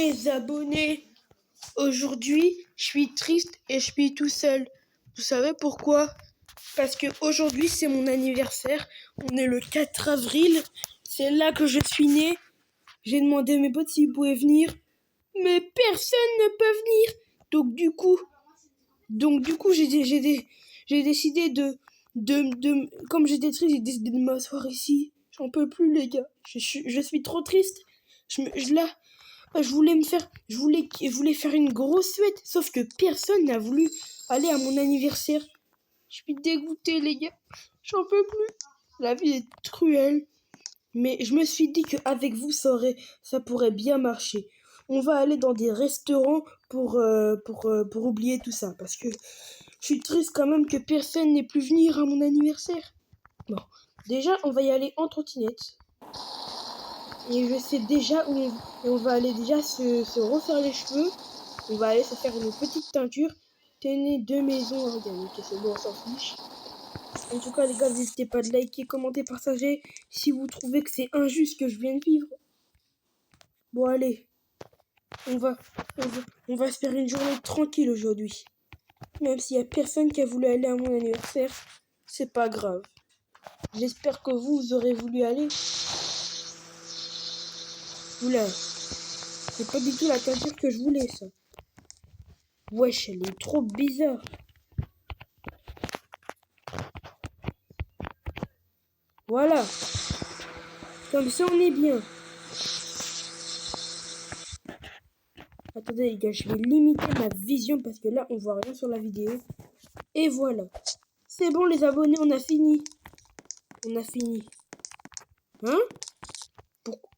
mes abonnés. Aujourd'hui, je suis triste et je suis tout seul. Vous savez pourquoi? Parce que aujourd'hui, c'est mon anniversaire. On est le 4 avril. C'est là que je suis né. J'ai demandé à mes potes s'ils pouvaient venir. Mais personne ne peut venir. Donc du coup, j'ai décidé comme j'étais triste, j'ai décidé de m'asseoir ici. J'en peux plus, les gars. Je suis trop triste. Je voulais faire une grosse fête, sauf que personne n'a voulu aller à mon anniversaire. Je suis dégoûté, les gars. J'en peux plus. La vie est cruelle. Mais je me suis dit qu'avec vous, ça pourrait bien marcher. On va aller dans des restaurants pour oublier tout ça. Parce que je suis triste quand même que personne n'ait pu venir à mon anniversaire. Bon, déjà, on va y aller en trottinette. Et je sais déjà où on va aller déjà se refaire les cheveux. On va aller se faire une petite teinture. Tenez, 2 maisons organiques. C'est bon, on s'en fiche. En tout cas, les gars, n'hésitez pas de liker, commenter, partager si vous trouvez que c'est injuste que je viens de vivre. Bon, allez. On va se faire une journée tranquille aujourd'hui. Même s'il n'y a personne qui a voulu aller à mon anniversaire, c'est pas grave. J'espère que vous aurez voulu aller. Oula, c'est pas du tout la teinture que je voulais, ça. Wesh, elle est trop bizarre. Voilà. Comme ça, on est bien. Attendez, les gars, je vais limiter ma vision parce que là, on voit rien sur la vidéo. Et voilà. C'est bon, les abonnés, on a fini. On a fini. Hein?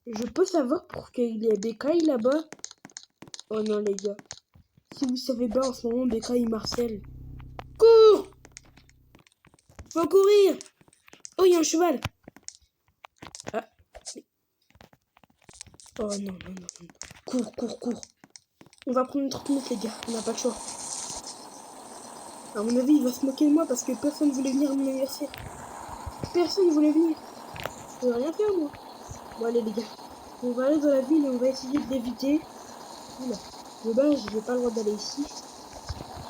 Je peux savoir pourquoi il y a Bécaye là-bas? Oh non, les gars. Si vous savez pas, en ce moment, Bécaye il marcelle. Cours! Faut courir! Oh, il y a un cheval! Ah. Oh non. Cours. On va prendre une trottinette, les gars. On n'a pas le choix. À mon avis, il va se moquer de moi parce que personne voulait venir à mon anniversaire. Personne voulait venir. Je peux rien faire, moi. Bon, allez, les gars. On va aller dans la ville et on va essayer de l'éviter. Oula. De base, j'ai pas le droit d'aller ici.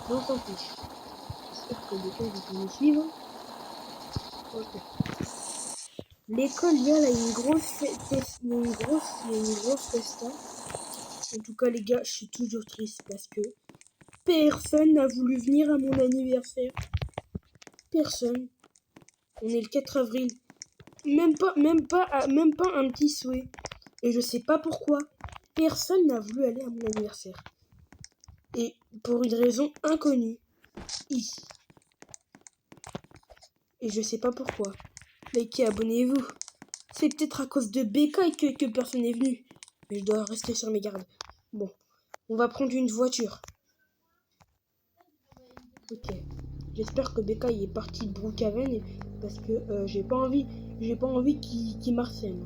Mais on s'en fiche. J'espère que l'école va nous suivre. Ok. L'école, là, il y a une grosse festa. En tout cas, les gars, je suis toujours triste parce que personne n'a voulu venir à mon anniversaire. Personne. On est le 4 avril. Même pas un petit souhait. Et je sais pas pourquoi. Personne n'a voulu aller à mon anniversaire. Et pour une raison inconnue. Ici. Et je sais pas pourquoi. Likez, abonnez-vous. C'est peut-être à cause de Bécaye que personne n'est venu. Mais je dois rester sur mes gardes. Bon. On va prendre une voiture. Ok. J'espère que Bécaye est parti de Brookhaven parce que j'ai pas envie qu'il marcelle.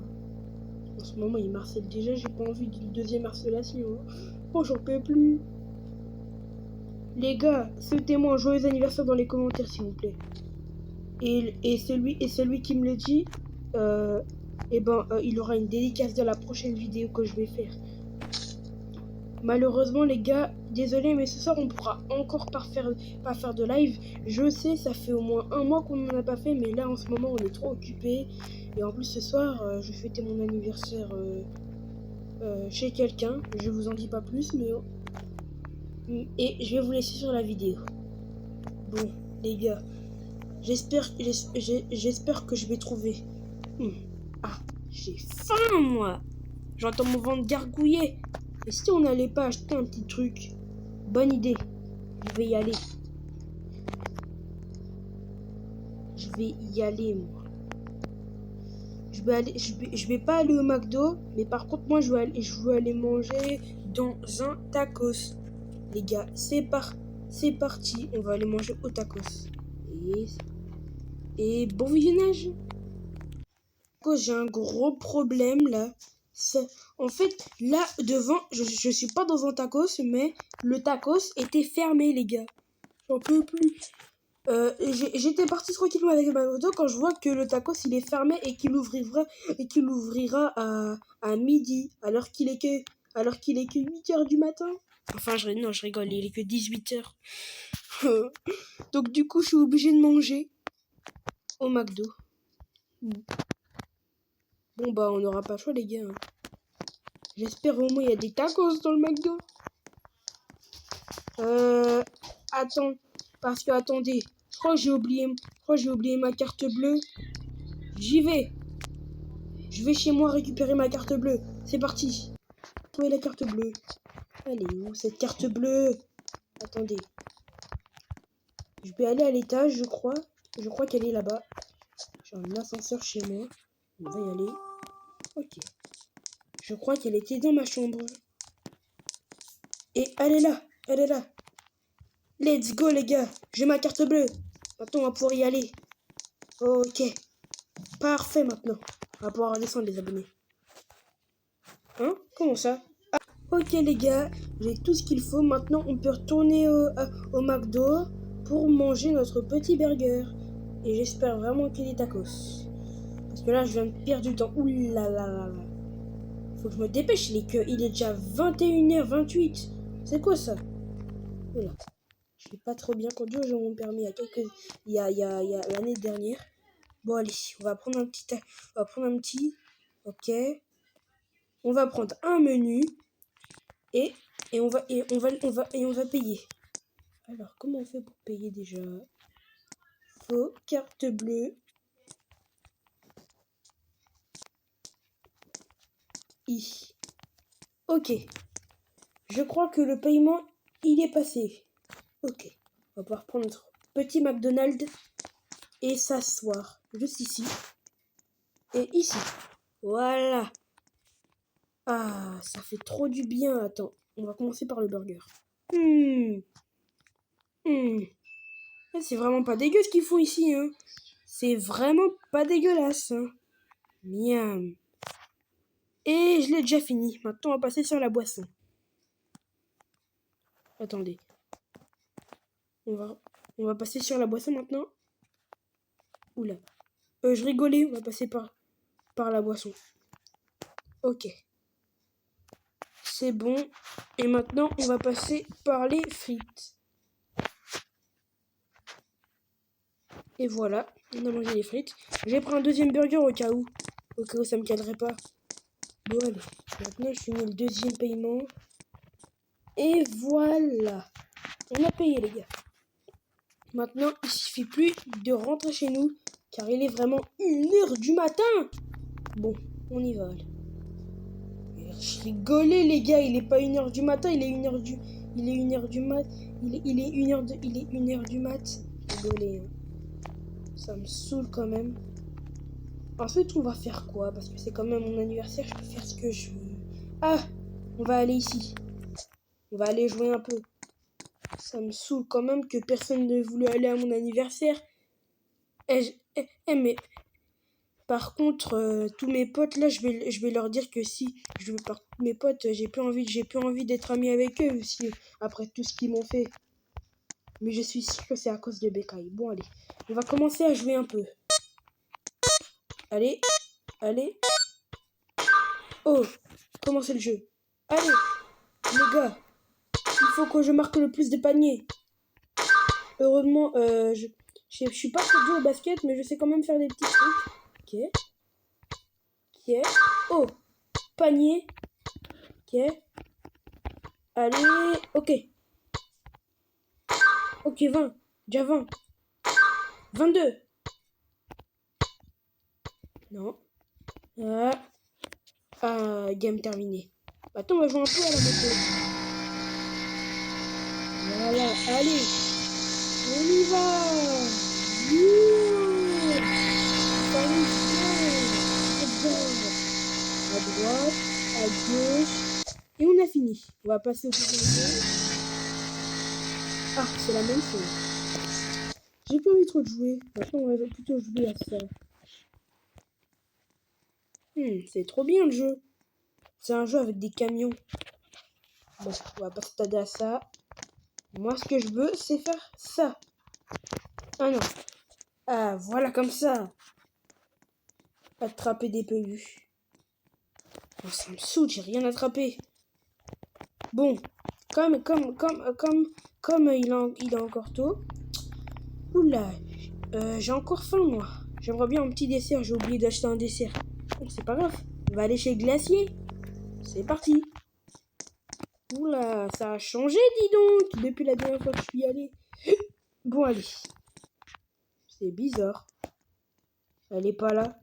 En ce moment, il marcelle déjà, j'ai pas envie d'une deuxième harcelation. Oh, j'en peux plus. Les gars, souhaitez-moi un joyeux anniversaire dans les commentaires, s'il vous plaît. Et celui qui me le dit, il aura une dédicace dans la prochaine vidéo que je vais faire. Malheureusement, les gars, désolé, mais ce soir, on pourra encore pas faire de live. Je sais, ça fait au moins 1 mois qu'on n'en a pas fait, mais là, en ce moment, on est trop occupés. Et en plus, ce soir, je fêtais mon anniversaire chez quelqu'un. Je vous en dis pas plus, mais... Et je vais vous laisser sur la vidéo. Bon, les gars, j'espère que je vais trouver... Ah, j'ai faim, moi. J'entends mon ventre gargouiller. Et si on n'allait pas acheter un petit truc? Bonne idée. Je vais y aller. Moi. Je vais pas aller au McDo, mais par contre, moi, je veux aller manger dans un tacos. Les gars, c'est parti. On va aller manger au tacos. Et bon visionnage. J'ai un gros problème, là. En fait, là, devant, je suis pas dans un tacos, mais le tacos était fermé, les gars. J'en peux plus. J'étais parti tranquillement avec ma moto quand je vois que le tacos, il est fermé et qu'il ouvrira à midi, alors qu'il est que alors qu'il est que 8h du matin. Enfin, non, je rigole, il est que 18h. Donc du coup, je suis obligé de manger au McDo. Bon, bah, on n'aura pas le choix, les gars. J'espère au moins il y a des tacos dans le McDo. Attends, parce que, attendez, je crois que j'ai oublié ma carte bleue. J'y vais. Je vais chez moi récupérer ma carte bleue. C'est parti. Où est la carte bleue? Elle est où, cette carte bleue? Attendez. Je vais aller à l'étage, je crois. Je crois qu'elle est là-bas. J'ai un ascenseur chez moi. On va y aller. Ok. Je crois qu'elle était dans ma chambre. Et elle est là. Elle est là. Let's go, les gars. J'ai ma carte bleue. Maintenant, on va pouvoir y aller. Ok. Parfait, maintenant. On va pouvoir descendre, les abonnés. Hein? Comment ça? Ah, ok, les gars. J'ai tout ce qu'il faut. Maintenant, on peut retourner au McDo pour manger notre petit burger. Et j'espère vraiment qu'il est tacos. Parce que là, je viens de perdre du temps. Ouh là là là là. Faut que je me dépêche. Il est déjà 21h28. C'est quoi ça? Oula. Je n'ai pas trop bien conduit. J'ai mon permis il y a l'année dernière. Bon, allez. On va prendre un petit. Ok. On va prendre un menu. Et on va payer. Alors, comment on fait pour payer déjà? Faux. Carte bleue. Ok. Je crois que le paiement, il est passé. Ok. On va pouvoir prendre notre petit McDonald's et s'asseoir juste ici. Et ici. Voilà. Ah, ça fait trop du bien. Attends, on va commencer par le burger. C'est vraiment pas dégueu ce qu'ils font ici, hein. C'est vraiment pas dégueulasse, hein. Miam. Et je l'ai déjà fini. Maintenant, on va passer sur la boisson. Attendez. On va passer sur la boisson maintenant. Oula. Je rigolais. On va passer par la boisson. Ok. C'est bon. Et maintenant, on va passer par les frites. Et voilà. On a mangé les frites. J'ai pris un deuxième burger au cas où. Au cas où ça me calerait pas. Bon, allez. Maintenant, je finis le deuxième paiement. Et voilà. On a payé, les gars. Maintenant, il suffit plus de rentrer chez nous. Car il est vraiment 1h du matin. Bon, on y va. Allez. Je rigolais, les gars. Il est pas 1h du matin. Il est 1h du... Il est 1h du mat. Il est 1h du mat. Rigolez. Hein. Ça me saoule quand même. Ensuite, on va faire quoi? Parce que c'est quand même mon anniversaire. Je peux faire ce que je veux. Ah! On va aller ici. On va aller jouer un peu. Ça me saoule quand même que personne ne voulait aller à mon anniversaire. Mais par contre, tous mes potes là, je vais leur dire que si je veux par mes potes, j'ai plus envie d'être ami avec eux aussi après tout ce qu'ils m'ont fait. Mais je suis sûr que c'est à cause de Bekai. Bon allez, on va commencer à jouer un peu. Allez, allez. Oh, commencez le jeu. Allez, les gars, il faut que je marque le plus de paniers. Heureusement, je suis pas très doué au basket, mais je sais quand même faire des petits trucs. Ok. Ok. Oh, panier. Ok. Allez, ok. Ok, 20. Déjà 20. 22. Non. Game terminé. Attends, on va jouer un peu à la moto. Voilà, allez. On y va. Yeah. À droite, à gauche. Et on a fini. On va passer au deuxième jeu. Ah, c'est la même chose. J'ai pas envie trop de jouer. Maintenant, on va plutôt jouer à ça. C'est trop bien le jeu. C'est un jeu avec des camions. Bon, on va pas s'attarder à ça. Moi, ce que je veux, c'est faire ça. Ah non. Ah, voilà, comme ça. Attraper des peluches. Oh, ça me saoule, j'ai rien attrapé. Bon, comme il est encore tôt. Oula, j'ai encore faim, moi. J'aimerais bien un petit dessert. J'ai oublié d'acheter un dessert. Bon, c'est pas grave. On va aller chez Glacier. C'est parti. Oula, ça a changé, dis donc, depuis la dernière fois que je suis allé. Bon, allez. C'est bizarre. Elle est pas là.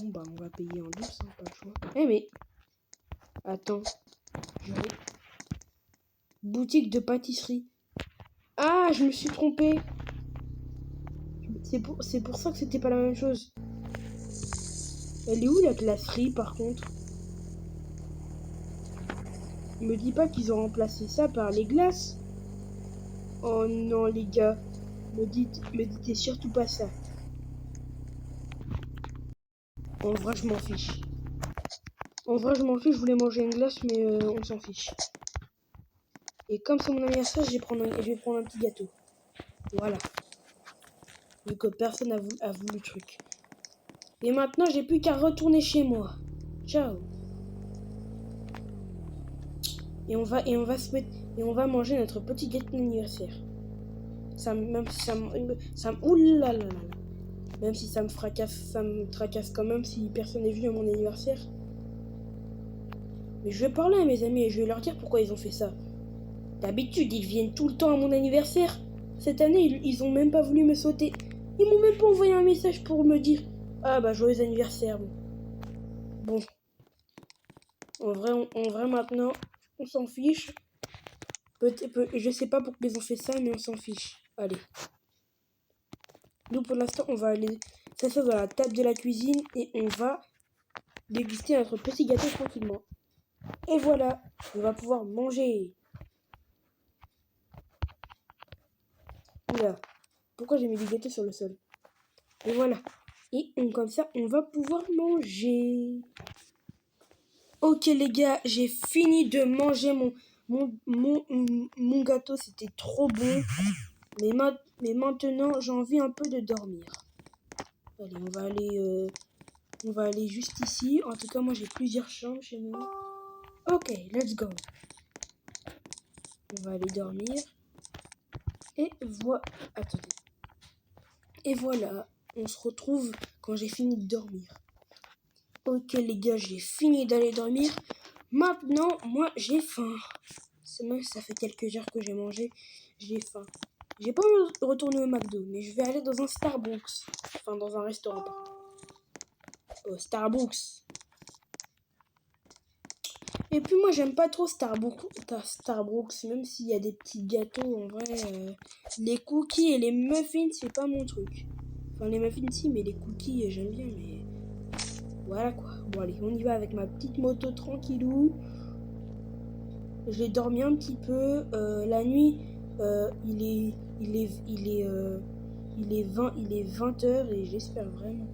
Bon, bah, on va payer en douce, hein, pas le choix. Eh, mais. Attends. Boutique de pâtisserie. Ah, je me suis trompé. C'est pour ça que c'était pas la même chose. Elle est où la glacerie, par contre? Me dis pas qu'ils ont remplacé ça par les glaces. Oh non, les gars. Me dites surtout pas ça. En vrai, je m'en fiche. En vrai, je m'en fiche. Je voulais manger une glace, mais on s'en fiche. Et comme c'est mon anniversaire, je vais prendre un petit gâteau. Voilà. Vu que personne a voulu le truc. Et maintenant, j'ai plus qu'à retourner chez moi. Ciao. Et on va manger notre petit gâteau d'anniversaire. Oulala. Même si ça me tracasse quand même si personne n'est venu à mon anniversaire. Mais je vais parler à mes amis et je vais leur dire pourquoi ils ont fait ça. D'habitude, ils viennent tout le temps à mon anniversaire. Cette année, ils ont même pas voulu me sauter. Ils m'ont même pas envoyé un message pour me dire ah bah joyeux anniversaire. Bon. En vrai maintenant, on s'en fiche. Je sais pas pourquoi ils ont fait ça, mais on s'en fiche. Allez. Nous pour l'instant, on va aller s'asseoir dans la table de la cuisine et on va déguster notre petit gâteau tranquillement. Et voilà, on va pouvoir manger. Oula, pourquoi j'ai mis du gâteau sur le sol? Et voilà. Et comme ça, on va pouvoir manger. Ok les gars, j'ai fini de manger mon gâteau. C'était trop bon. Mais maintenant, j'ai envie un peu de dormir. Allez, on va aller juste ici. En tout cas, moi, j'ai plusieurs chambres chez moi. Ok, let's go. On va aller dormir. Et voilà. Attendez. Et voilà. On se retrouve quand j'ai fini de dormir. Ok les gars, j'ai fini d'aller dormir. Maintenant, moi, j'ai faim. Ça fait quelques heures que j'ai mangé. J'ai faim. J'ai pas envie de retourner au McDo, mais je vais aller dans un Starbucks. Enfin, dans un restaurant. Starbucks. Et puis moi, j'aime pas trop Starbucks, même s'il y a des petits gâteaux. En vrai, les cookies et les muffins, c'est pas mon truc. Enfin, les muffins, si, mais les cookies, j'aime bien, mais... Voilà quoi. Bon allez, on y va avec ma petite moto tranquillou. J'ai dormi un petit peu. La nuit, il est 20h et j'espère vraiment.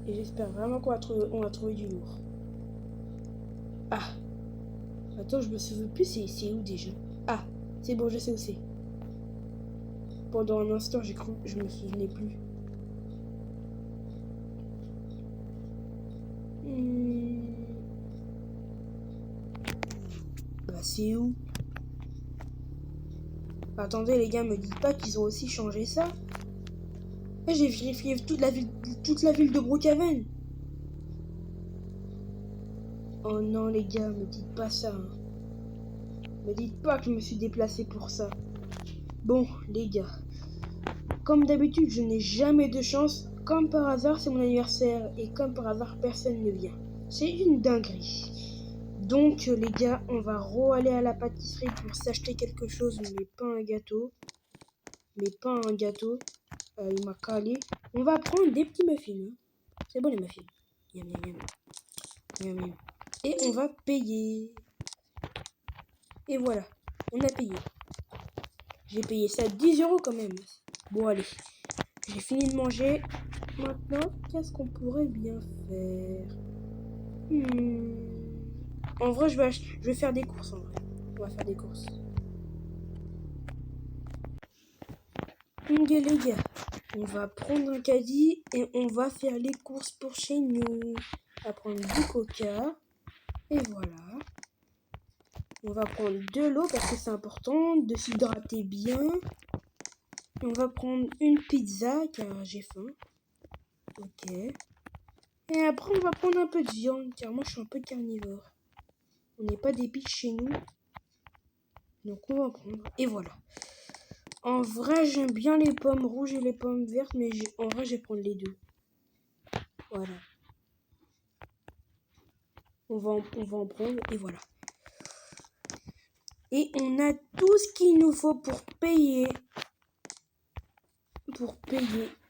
On va trouver du lourd. Ah. Attends, je me souviens plus c'est où déjà. Ah, c'est bon, je sais où c'est. Pendant un instant, j'ai cru, je me souvenais plus. Bah c'est où? Attendez les gars, me dites pas qu'ils ont aussi changé ça. Et j'ai vérifié toute la ville de Brookhaven. Oh non les gars, me dites pas ça. Hein. Me dites pas que je me suis déplacé pour ça. Bon les gars, comme d'habitude, je n'ai jamais de chance. Comme par hasard, c'est mon anniversaire et comme par hasard, personne ne vient. C'est une dinguerie. Donc les gars, on va aller à la pâtisserie pour s'acheter quelque chose, mais pas un gâteau. Il m'a calé. On va prendre des petits muffins. Hein. C'est bon les muffins. Yam, yam, yam. Yam, yam. Et on va payer. Et voilà, on a payé. J'ai payé ça 10 € quand même. Bon allez, j'ai fini de manger. Maintenant, qu'est-ce qu'on pourrait bien faire? En vrai, je vais faire des courses en vrai. On va faire des courses. Les gars, on va prendre un caddie et on va faire les courses pour chez nous. On va prendre du coca. Et voilà. On va prendre de l'eau parce que c'est important de s'hydrater bien. On va prendre une pizza car j'ai faim. Ok. Et après, on va prendre un peu de viande car moi je suis un peu carnivore. On n'est pas des biches chez nous. Donc on va prendre. Et voilà. En vrai, j'aime bien les pommes rouges et les pommes vertes, mais en vrai, je vais prendre les deux. Voilà. On va en prendre et voilà. Et on a tout ce qu'il nous faut pour payer.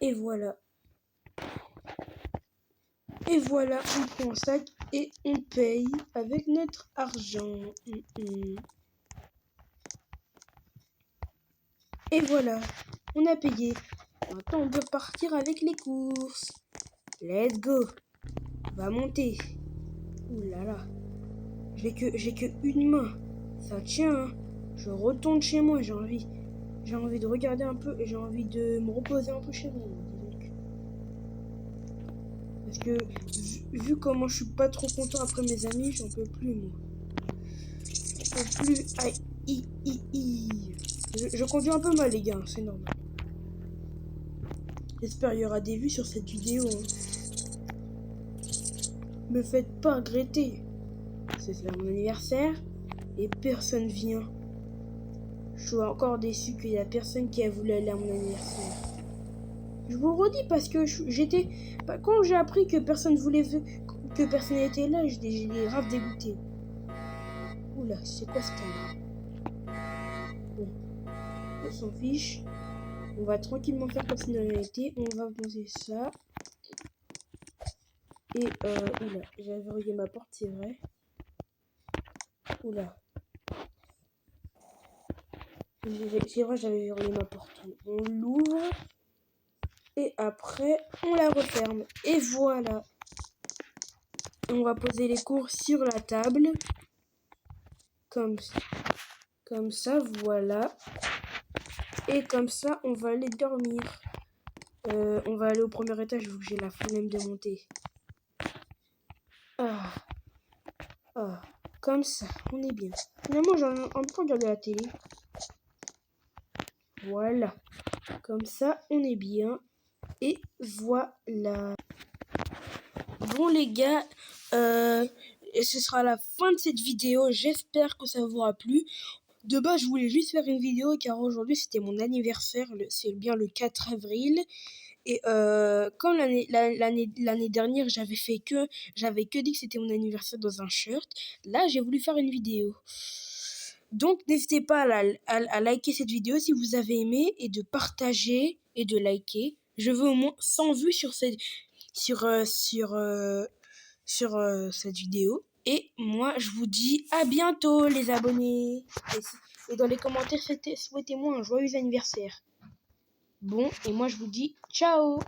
Et voilà. Et voilà, on prend un sac et on paye avec notre argent. Et voilà, on a payé. Maintenant, on peut partir avec les courses. Let's go. On va monter. Ouh là là. J'ai que une main. Ça tient, hein. Je retourne chez moi, j'ai envie de regarder un peu et j'ai envie de me reposer un peu chez moi. Parce que vu comment je suis pas trop content après mes amis, j'en peux plus moi. J'en peux plus. Aïe, je conduis un peu mal les gars, c'est normal. J'espère qu'il y aura des vues sur cette vidéo. Hein. Me faites pas regretter. C'est mon anniversaire et personne vient. Je suis encore déçu qu'il y a personne qui a voulu aller à mon anniversaire. Je vous le redis parce que j'étais... Quand j'ai appris que personne voulait... Que personne n'était là, j'ai grave dégoûté. Oula, c'est quoi ce temps? Bon, on s'en fiche. On va tranquillement faire comme si de rien n'était. On va poser ça. Et oula, j'avais verrouillé ma porte, c'est vrai. Oula. C'est vrai, j'avais verrouillé ma porte. On l'ouvre. Et après, on la referme. Et voilà. On va poser les courses sur la table. Comme ça, voilà. Et comme ça, on va aller dormir. On va aller au premier étage vu que j'ai la flemme de monter. Comme ça, on est bien. Finalement, j'ai un peu regardé la télé. Voilà. Comme ça, on est bien. Et voilà. Bon les gars, ce sera la fin de cette vidéo. J'espère que ça vous aura plu. De base, je voulais juste faire une vidéo car aujourd'hui c'était mon anniversaire. C'est bien le 4 avril. Et comme l'année dernière, j'avais que dit que c'était mon anniversaire dans un shirt. Là, j'ai voulu faire une vidéo. Donc, n'hésitez pas à liker cette vidéo si vous avez aimé et de partager et de liker. Je veux au moins 100 vues sur cette vidéo. Et moi, je vous dis à bientôt, les abonnés. Et dans les commentaires, souhaitez-moi un joyeux anniversaire. Bon, et moi, je vous dis ciao!